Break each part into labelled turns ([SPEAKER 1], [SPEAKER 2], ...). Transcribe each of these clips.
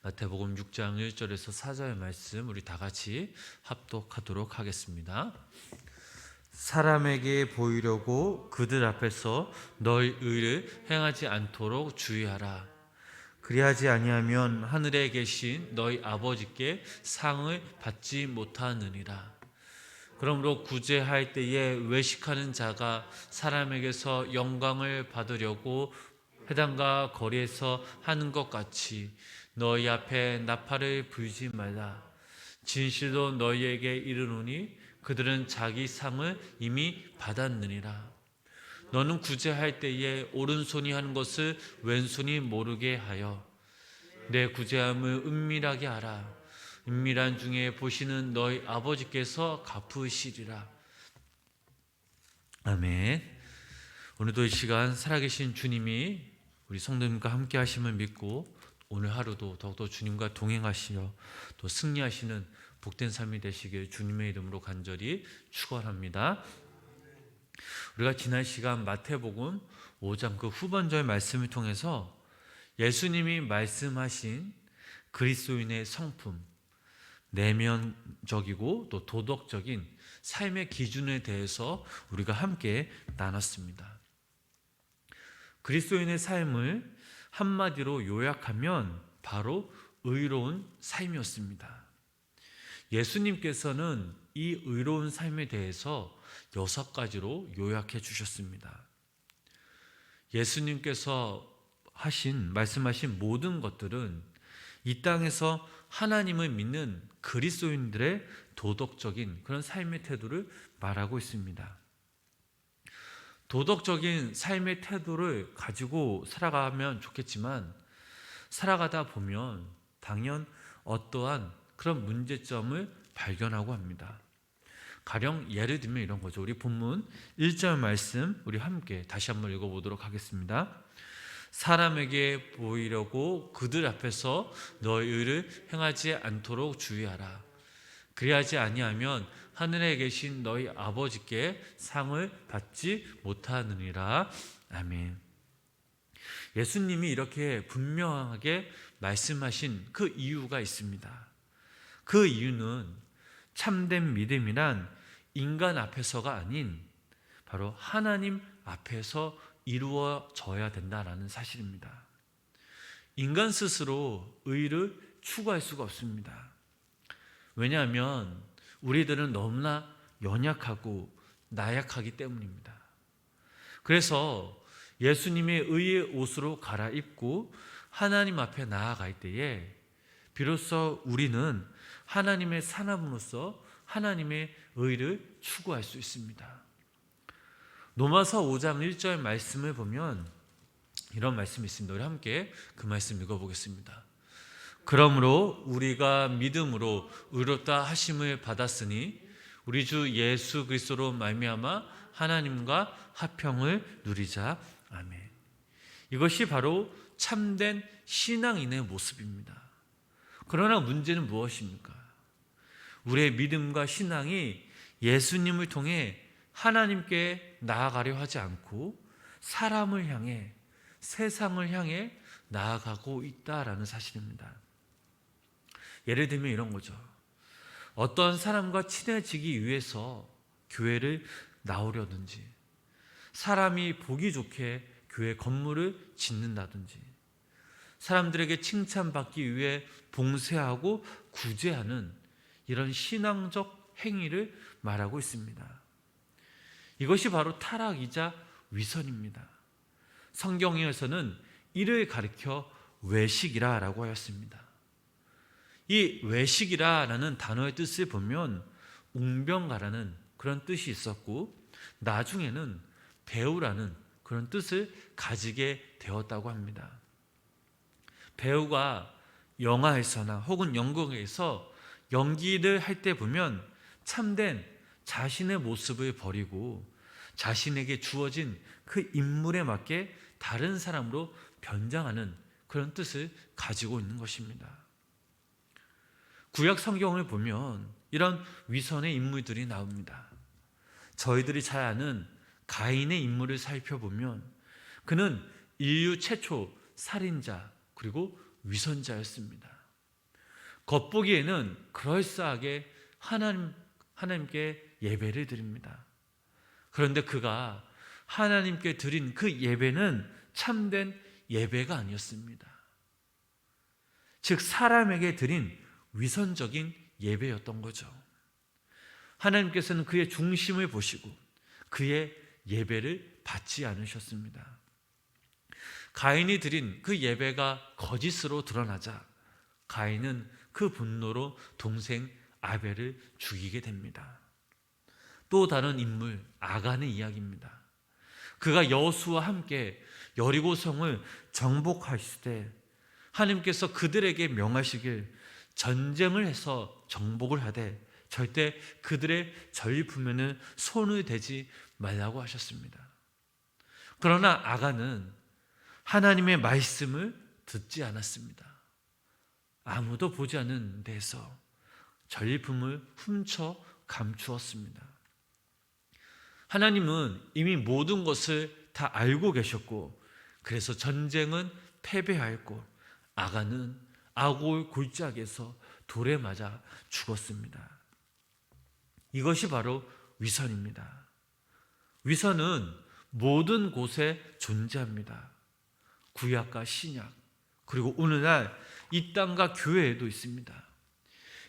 [SPEAKER 1] 마태복음 6장 1절에서 4절의 말씀 우리 다 같이 합독하도록 하겠습니다. 사람에게 보이려고 그들 앞에서 너희 의를 행하지 않도록 주의하라. 그리하지 아니하면 하늘에 계신 너희 아버지께 상을 받지 못하느니라. 그러므로 구제할 때에 외식하는 자가 사람에게서 영광을 받으려고 회당과 거리에서 하는 것 같이 너희 앞에 나팔을 불지 말라. 진실로 너희에게 이르노니 그들은 자기 상을 이미 받았느니라. 너는 구제할 때에 오른손이 하는 것을 왼손이 모르게 하여 내 구제함을 은밀하게 하라. 은밀한 중에 보시는 너희 아버지께서 갚으시리라. 아멘. 오늘도 이 시간 살아계신 주님이 우리 성도님과 함께 하심을 믿고 오늘 하루도 더욱더 주님과 동행하시며 또 승리하시는 복된 삶이 되시길 주님의 이름으로 간절히 축원합니다. 우리가 지난 시간 마태복음 5장 그 후반절 말씀을 통해서 예수님이 말씀하신 그리스도인의 성품, 내면적이고 또 도덕적인 삶의 기준에 대해서 우리가 함께 나눴습니다. 그리스도인의 삶을 한마디로 요약하면 바로 의로운 삶이었습니다. 예수님께서는 이 의로운 삶에 대해서 6가지로 요약해 주셨습니다. 예수님께서 말씀하신 모든 것들은 이 땅에서 하나님을 믿는 그리스도인들의 도덕적인 그런 삶의 태도를 말하고 있습니다. 도덕적인 삶의 태도를 가지고 살아가면 좋겠지만 살아가다 보면 당연 어떠한 그런 문제점을 발견하고 합니다. 가령 예를 들면 이런 거죠. 우리 본문 1절 말씀 우리 함께 다시 한번 읽어보도록 하겠습니다. 사람에게 보이려고 그들 앞에서 너희 의를 행하지 않도록 주의하라. 그리하지 아니하면 하늘에 계신 너희 아버지께 상을 받지 못하느니라. 아멘. 예수님이 이렇게 분명하게 말씀하신 그 이유가 있습니다. 그 이유는 참된 믿음이란 인간 앞에서가 아닌 바로 하나님 앞에서 이루어져야 된다라는 사실입니다. 인간 스스로 의를 추구할 수가 없습니다. 왜냐하면 우리들은 너무나 연약하고 나약하기 때문입니다. 그래서 예수님의 의의 옷으로 갈아입고 하나님 앞에 나아갈 때에 비로소 우리는 하나님의 사람으로서 하나님의 의를 추구할 수 있습니다. 로마서 5장 1절 말씀을 보면 이런 말씀이 있습니다. 우리 함께 그 말씀 읽어보겠습니다. 그러므로 우리가 믿음으로 의롭다 하심을 받았으니 우리 주 예수 그리스도로 말미암아 하나님과 화평을 누리자. 아멘. 이것이 바로 참된 신앙인의 모습입니다. 그러나 문제는 무엇입니까? 우리의 믿음과 신앙이 예수님을 통해 하나님께 나아가려 하지 않고 사람을 향해, 세상을 향해 나아가고 있다라는 사실입니다. 예를 들면 이런 거죠. 어떤 사람과 친해지기 위해서 교회를 나오려든지, 사람이 보기 좋게 교회 건물을 짓는다든지, 사람들에게 칭찬받기 위해 봉쇄하고 구제하는 이런 신앙적 행위를 말하고 있습니다. 이것이 바로 타락이자 위선입니다. 성경에서는 이를 가리켜 외식이라고 하였습니다. 이 외식이라는 단어의 뜻을 보면 웅변가라는 그런 뜻이 있었고 나중에는 배우라는 그런 뜻을 가지게 되었다고 합니다. 배우가 영화에서나 혹은 연극에서 연기를 할 때 보면 참된 자신의 모습을 버리고 자신에게 주어진 그 인물에 맞게 다른 사람으로 변장하는 그런 뜻을 가지고 있는 것입니다. 구약 성경을 보면 이런 위선의 인물들이 나옵니다. 저희들이 잘 아는 가인의 인물을 살펴보면 그는 인류 최초 살인자 그리고 위선자였습니다. 겉보기에는 그럴싸하게 하나님께 예배를 드립니다. 그런데 그가 하나님께 드린 그 예배는 참된 예배가 아니었습니다. 즉 사람에게 드린 위선적인 예배였던 거죠. 하나님께서는 그의 중심을 보시고 그의 예배를 받지 않으셨습니다. 가인이 드린 그 예배가 거짓으로 드러나자 가인은 그 분노로 동생 아벨을 죽이게 됩니다. 또 다른 인물 아간의 이야기입니다. 그가 여호수아와 함께 여리고성을 정복하실 때 하나님께서 그들에게 명하시길 전쟁을 해서 정복을 하되 절대 그들의 전리품에는 손을 대지 말라고 하셨습니다. 그러나 아간은 하나님의 말씀을 듣지 않았습니다. 아무도 보지 않는 데서 전리품을 훔쳐 감추었습니다. 하나님은 이미 모든 것을 다 알고 계셨고 그래서 전쟁은 패배하였고 아간은 아골 골짜기에서 돌에 맞아 죽었습니다. 이것이 바로 위선입니다. 위선은 모든 곳에 존재합니다. 구약과 신약 그리고 오늘날 이 땅과 교회에도 있습니다.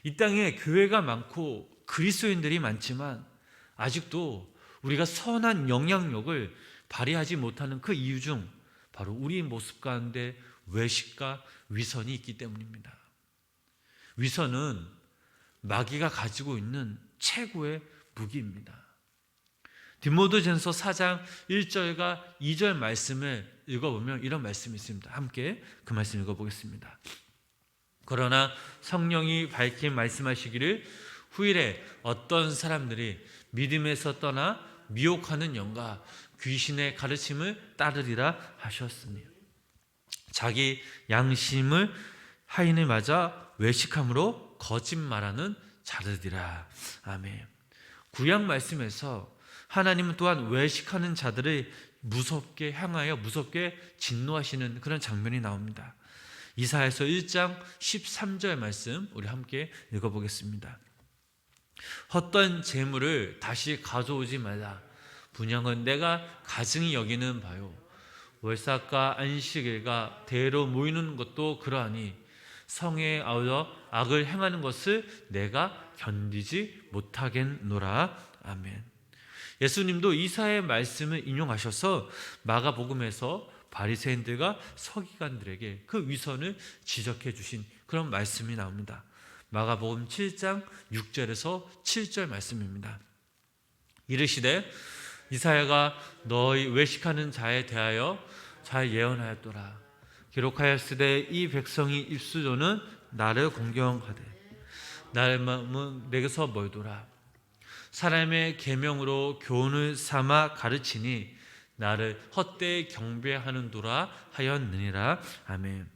[SPEAKER 1] 이 땅에 교회가 많고 그리스도인들이 많지만 아직도 우리가 선한 영향력을 발휘하지 못하는 그 이유 중 바로 우리 모습 가운데 외식과 위선이 있기 때문입니다. 위선은 마귀가 가지고 있는 최고의 무기입니다. 디모데전서 4장 1절과 2절 말씀을 읽어보면 이런 말씀이 있습니다. 함께 그 말씀 읽어보겠습니다. 그러나 성령이 밝히 말씀하시기를 후일에 어떤 사람들이 믿음에서 떠나 미혹하는 영과 귀신의 가르침을 따르리라 하셨으니 자기 양심을 하인을 맞아 외식함으로 거짓말하는 자들이라. 아멘. 구약 말씀에서 하나님은 또한 외식하는 자들을 무섭게 향하여 무섭게 진노하시는 그런 장면이 나옵니다. 이사야서 1장 13절 말씀 우리 함께 읽어보겠습니다. 헛된 재물을 다시 가져오지 말라. 분향은 내가 가증히 여기는 바요. 월삭과 안식일과 대로 모이는 것도 그러하니 성에 아울러 악을 행하는 것을 내가 견디지 못하겠노라. 아멘. 예수님도 이사야의 말씀을 인용하셔서 마가복음에서 바리새인들과 서기관들에게 그 위선을 지적해 주신 그런 말씀이 나옵니다. 마가복음 7장 6절에서 7절 말씀입니다. 이르시되 이사야가 너희 외식하는 자에 대하여 잘 예언하였더라. 기록하였으되 이 백성이 입술로는 나를 공경하되 나의 마음은 내게서 멀도라. 사람의 계명으로 교훈을 삼아 가르치니 나를 헛되이 경배하는도라 하였느니라. 아멘.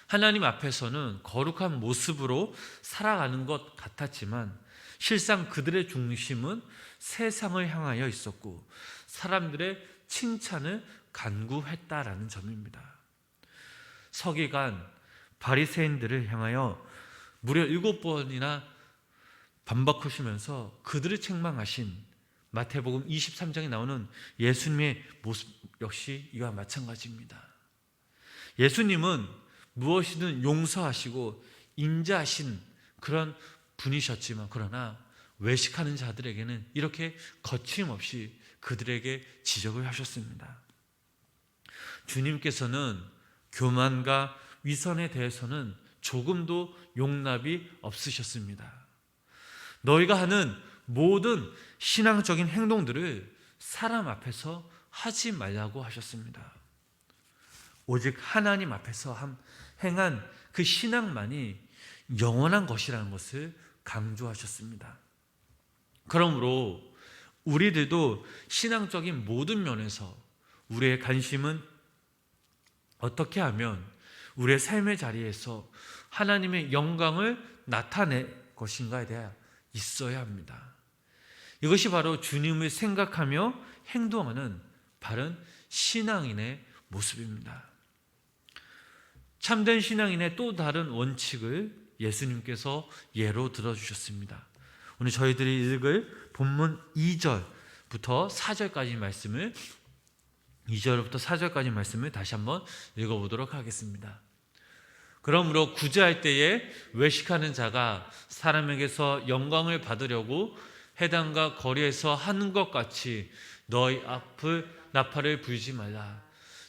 [SPEAKER 1] 하나님 앞에서는 거룩한 모습으로 살아가는 것 같았지만 실상 그들의 중심은 세상을 향하여 있었고 사람들의 칭찬을 간구했다라는 점입니다. 서기관 바리새인들을 향하여 무려 7번이나 반박하시면서 그들을 책망하신 마태복음 23장에 나오는 예수님의 모습 역시 이와 마찬가지입니다. 예수님은 무엇이든 용서하시고 인자하신 그런 분이셨지만 그러나 외식하는 자들에게는 이렇게 거침없이 그들에게 지적을 하셨습니다. 주님께서는 교만과 위선에 대해서는 조금도 용납이 없으셨습니다. 너희가 하는 모든 신앙적인 행동들을 사람 앞에서 하지 말라고 하셨습니다. 오직 하나님 앞에서 행한 그 신앙만이 영원한 것이라는 것을 강조하셨습니다. 그러므로 우리들도 신앙적인 모든 면에서 우리의 관심은 어떻게 하면 우리의 삶의 자리에서 하나님의 영광을 나타낼 것인가에 대해 있어야 합니다. 이것이 바로 주님을 생각하며 행동하는 바른 신앙인의 모습입니다. 참된 신앙인의 또 다른 원칙을 예수님께서 예로 들어주셨습니다. 오늘 저희들이 읽을 본문 2절부터 4절까지 말씀을 2절부터 4절까지 말씀을 다시 한번 읽어보도록 하겠습니다. 그러므로 구제할 때에 외식하는 자가 사람에게서 영광을 받으려고 회당과 거리에서 하는 것 같이 너희 앞을 나팔을 불지 말라.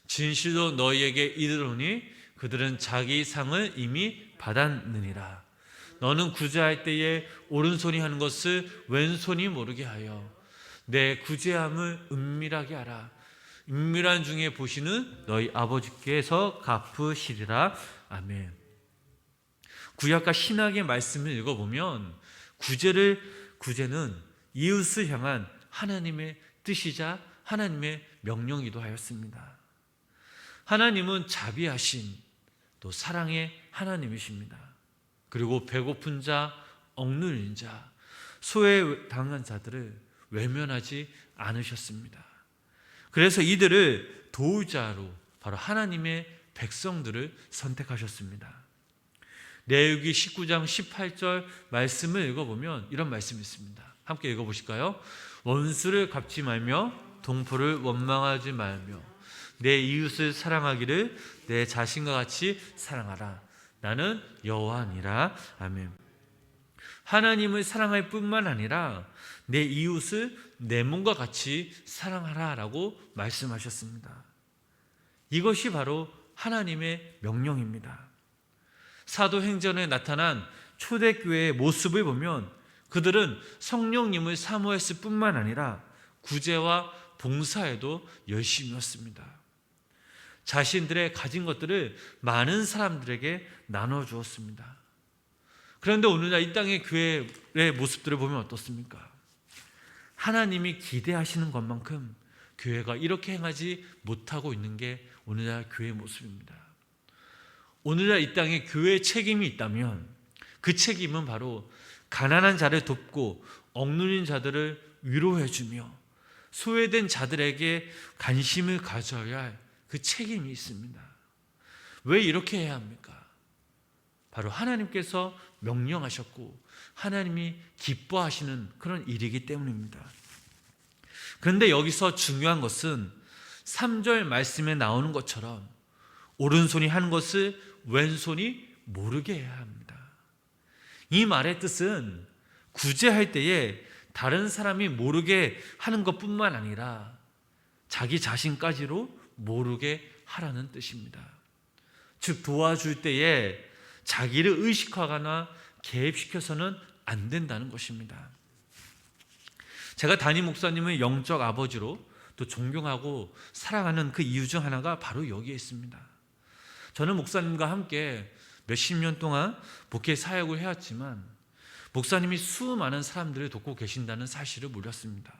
[SPEAKER 1] 진실로 너희에게 이르노니 그들은 자기 상을 이미 받았느니라. 너는 구제할 때에 오른손이 하는 것을 왼손이 모르게 하여 내 구제함을 은밀하게 하라. 은밀한 중에 보시는 너희 아버지께서 갚으시리라. 아멘. 구약과 신약의 말씀을 읽어보면 구제는 이웃을 향한 하나님의 뜻이자 하나님의 명령이기도 하였습니다. 하나님은 자비하신 또 사랑의 하나님이십니다. 그리고 배고픈 자, 억눌린 자, 소외당한 자들을 외면하지 않으셨습니다. 그래서 이들을 도울 자로 바로 하나님의 백성들을 선택하셨습니다. 레위기 19장 18절 말씀을 읽어보면 이런 말씀이 있습니다. 함께 읽어보실까요? 원수를 갚지 말며 동포를 원망하지 말며 내 이웃을 사랑하기를 내 자신과 같이 사랑하라. 나는 여호와니라. 아멘. 하나님을 사랑할 뿐만 아니라 내 이웃을 내 몸과 같이 사랑하라 라고 말씀하셨습니다. 이것이 바로 하나님의 명령입니다. 사도행전에 나타난 초대교회의 모습을 보면 그들은 성령님을 사모했을 뿐만 아니라 구제와 봉사에도 열심이었습니다. 자신들의 가진 것들을 많은 사람들에게 나눠주었습니다. 그런데 오늘날 이 땅의 교회의 모습들을 보면 어떻습니까? 하나님이 기대하시는 것만큼 교회가 이렇게 행하지 못하고 있는 게 오늘날 교회의 모습입니다. 오늘날 이 땅에 교회의 책임이 있다면 그 책임은 바로 가난한 자를 돕고 억눌린 자들을 위로해주며 소외된 자들에게 관심을 가져야 할 그 책임이 있습니다. 왜 이렇게 해야 합니까? 바로 하나님께서 명령하셨고 하나님이 기뻐하시는 그런 일이기 때문입니다. 그런데 여기서 중요한 것은 3절 말씀에 나오는 것처럼 오른손이 하는 것을 왼손이 모르게 해야 합니다. 이 말의 뜻은 구제할 때에 다른 사람이 모르게 하는 것뿐만 아니라 자기 자신까지로 모르게 하라는 뜻입니다. 즉 도와줄 때에 자기를 의식하거나 개입시켜서는 안 된다는 것입니다. 제가 담임 목사님을 영적 아버지로 또 존경하고 사랑하는 그 이유 중 하나가 바로 여기에 있습니다. 저는 목사님과 함께 몇십 년 동안 목회 사역을 해왔지만 목사님이 수많은 사람들을 돕고 계신다는 사실을 몰랐습니다.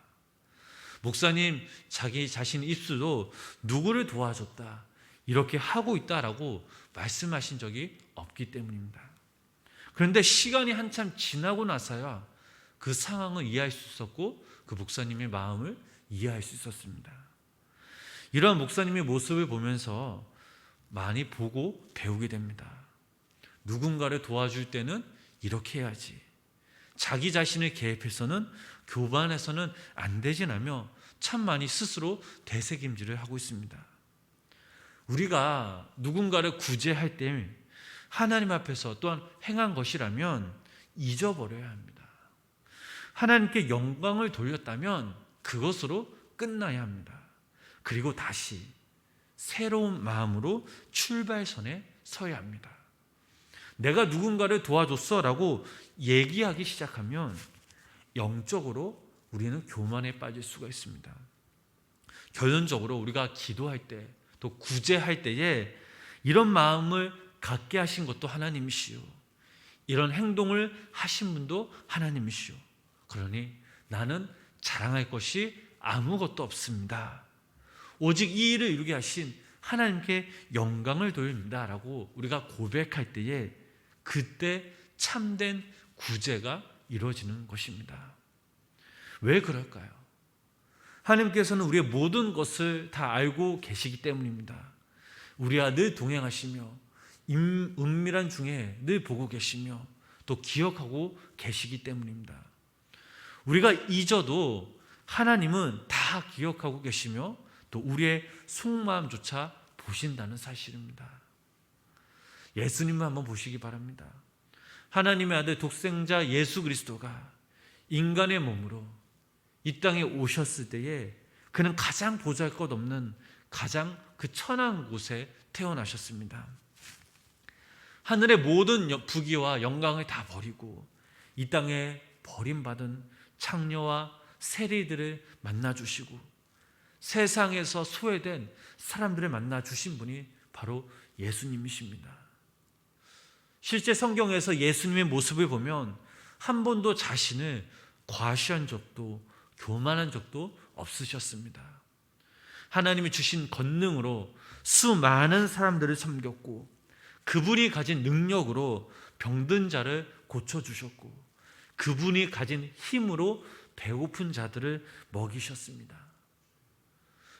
[SPEAKER 1] 목사님 자기 자신 입술로 누구를 도와줬다 이렇게 하고 있다라고 말씀하신 적이 없기 때문입니다. 그런데 시간이 한참 지나고 나서야 그 상황을 이해할 수 있었고 그 목사님의 마음을 이해할 수 있었습니다. 이러한 목사님의 모습을 보면서 많이 보고 배우게 됩니다. 누군가를 도와줄 때는 이렇게 해야지, 자기 자신을 개입해서는 교반해서는 안 되지라며 참 많이 스스로 되새김질을 하고 있습니다. 우리가 누군가를 구제할 때 하나님 앞에서 또한 행한 것이라면 잊어버려야 합니다. 하나님께 영광을 돌렸다면 그것으로 끝나야 합니다. 그리고 다시 새로운 마음으로 출발선에 서야 합니다. 내가 누군가를 도와줬어 라고 얘기하기 시작하면 영적으로 우리는 교만에 빠질 수가 있습니다. 결론적으로 우리가 기도할 때 또 구제할 때에 이런 마음을 갖게 하신 것도 하나님이시오, 이런 행동을 하신 분도 하나님이시오. 그러니 나는 자랑할 것이 아무것도 없습니다. 오직 이 일을 이루게 하신 하나님께 영광을 돌립니다 라고 우리가 고백할 때에 그때 참된 구제가 이루어지는 것입니다. 왜 그럴까요? 하나님께서는 우리의 모든 것을 다 알고 계시기 때문입니다. 우리와 늘 동행하시며 은밀한 중에 늘 보고 계시며 또 기억하고 계시기 때문입니다. 우리가 잊어도 하나님은 다 기억하고 계시며 또 우리의 속마음조차 보신다는 사실입니다. 예수님을 한번 보시기 바랍니다. 하나님의 아들 독생자 예수 그리스도가 인간의 몸으로 이 땅에 오셨을 때에 그는 가장 보잘것없는 가장 그 천한 곳에 태어나셨습니다. 하늘의 모든 부귀와 영광을 다 버리고 이 땅에 버림받은 창녀와 세리들을 만나주시고 세상에서 소외된 사람들을 만나주신 분이 바로 예수님이십니다. 실제 성경에서 예수님의 모습을 보면 한 번도 자신을 과시한 적도 교만한 적도 없으셨습니다. 하나님이 주신 권능으로 수많은 사람들을 섬겼고 그분이 가진 능력으로 병든 자를 고쳐주셨고 그분이 가진 힘으로 배고픈 자들을 먹이셨습니다.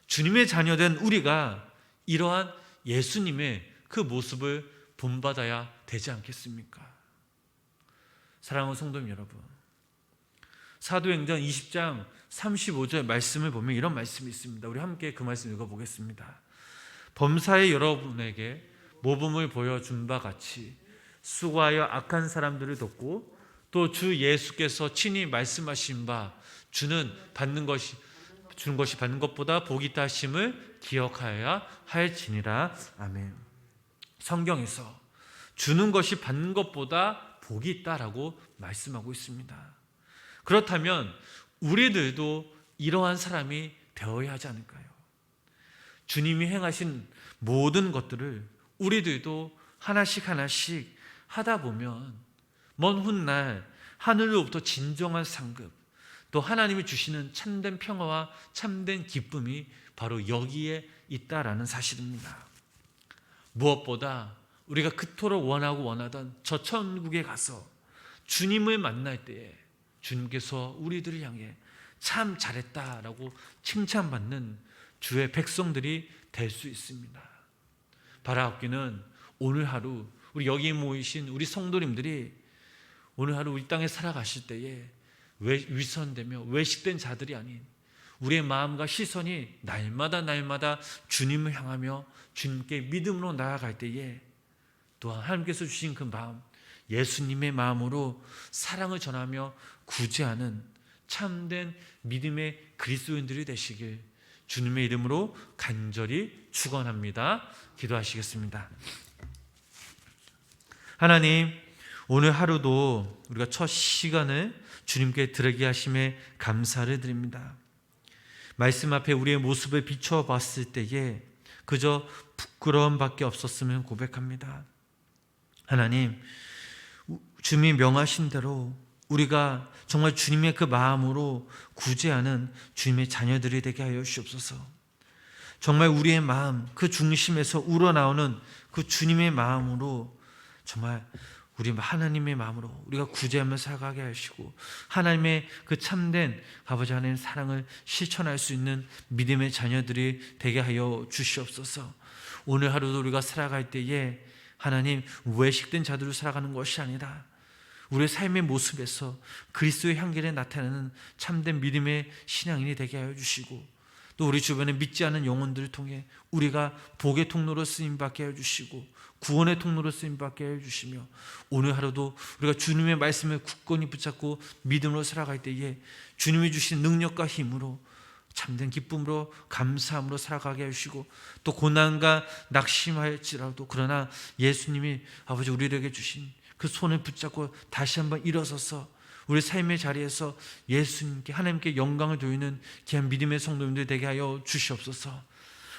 [SPEAKER 1] 주님의 자녀된 우리가 이러한 예수님의 그 모습을 본받아야 되지 않겠습니까? 사랑하는 성도 여러분, 사도행전 20장 35절 말씀을 보면 이런 말씀이 있습니다. 우리 함께 그 말씀 읽어보겠습니다. 범사의 여러분에게 모범을 보여준 바 같이 수고하여 악한 사람들을 돕고 또 주 예수께서 친히 말씀하신 바 주는 받는 것이 받는 것보다 복이 있다 하심을 기억하여야 할지니라. 아멘. 성경에서 주는 것이 받는 것보다 복이 있다라고 말씀하고 있습니다. 그렇다면 우리들도 이러한 사람이 되어야 하지 않을까요? 주님이 행하신 모든 것들을 우리들도 하나씩 하나씩 하다 보면 먼 훗날 하늘로부터 진정한 상급 또 하나님이 주시는 참된 평화와 참된 기쁨이 바로 여기에 있다라는 사실입니다. 무엇보다 우리가 그토록 원하고 원하던 저 천국에 가서 주님을 만날 때에 주님께서 우리들을 향해 참 잘했다라고 칭찬받는 주의 백성들이 될 수 있습니다. 바라옵기는 오늘 하루 우리 여기 모이신 우리 성도님들이 오늘 하루 이 땅에 살아가실 때에 위선되며 외식된 자들이 아닌 우리의 마음과 시선이 날마다 주님을 향하며 주님께 믿음으로 나아갈 때에 또한 하나님께서 주신 그 마음 예수님의 마음으로 사랑을 전하며 구제하는 참된 믿음의 그리스도인들이 되시길 주님의 이름으로 간절히 축원합니다. 기도하시겠습니다. 하나님, 오늘 하루도 우리가 첫 시간을 주님께 드리게 하심에 감사를 드립니다. 말씀 앞에 우리의 모습을 비춰봤을 때에 그저 부끄러움밖에 없었으면 고백합니다. 하나님, 주님이 명하신 대로 우리가 정말 주님의 그 마음으로 구제하는 주님의 자녀들이 되게 하여 주시옵소서. 정말 우리의 마음, 그 중심에서 우러나오는 그 주님의 마음으로 정말 우리 하나님의 마음으로 우리가 구제하며 살아가게 하시고 하나님의 그 참된 아버지 하나님의 사랑을 실천할 수 있는 믿음의 자녀들이 되게 하여 주시옵소서. 오늘 하루도 우리가 살아갈 때에 하나님 외식된 자들로 살아가는 것이 아니라 우리의 삶의 모습에서 그리스도의 향기를 나타내는 참된 믿음의 신앙인이 되게 하여 주시고 또 우리 주변에 믿지 않는 영혼들을 통해 우리가 복의 통로로 쓰임받게 하여 주시고 구원의 통로로 쓰임받게 하여 주시며 오늘 하루도 우리가 주님의 말씀을 굳건히 붙잡고 믿음으로 살아갈 때에 주님이 주신 능력과 힘으로 참된 기쁨으로 감사함으로 살아가게 하시고 또 고난과 낙심할지라도 그러나 예수님이 아버지 우리에게 주신 그 손을 붙잡고 다시 한번 일어서서 우리 삶의 자리에서 예수님께 하나님께 영광을 돌리는 귀한 믿음의 성도님들 되게 하여 주시옵소서.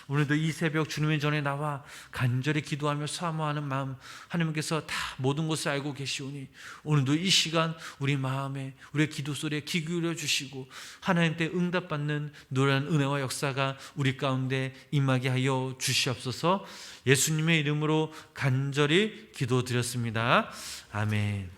[SPEAKER 1] 오늘도 이 새벽 주님의 전에 나와 간절히 기도하며 사모하는 마음 하나님께서 다 모든 것을 알고 계시오니 오늘도 이 시간 우리 마음에 우리의 기도 소리에 귀 기울여 주시고 하나님 때 응답받는 노래한 은혜와 역사가 우리 가운데 임하게 하여 주시옵소서. 예수님의 이름으로 간절히 기도드렸습니다. 아멘.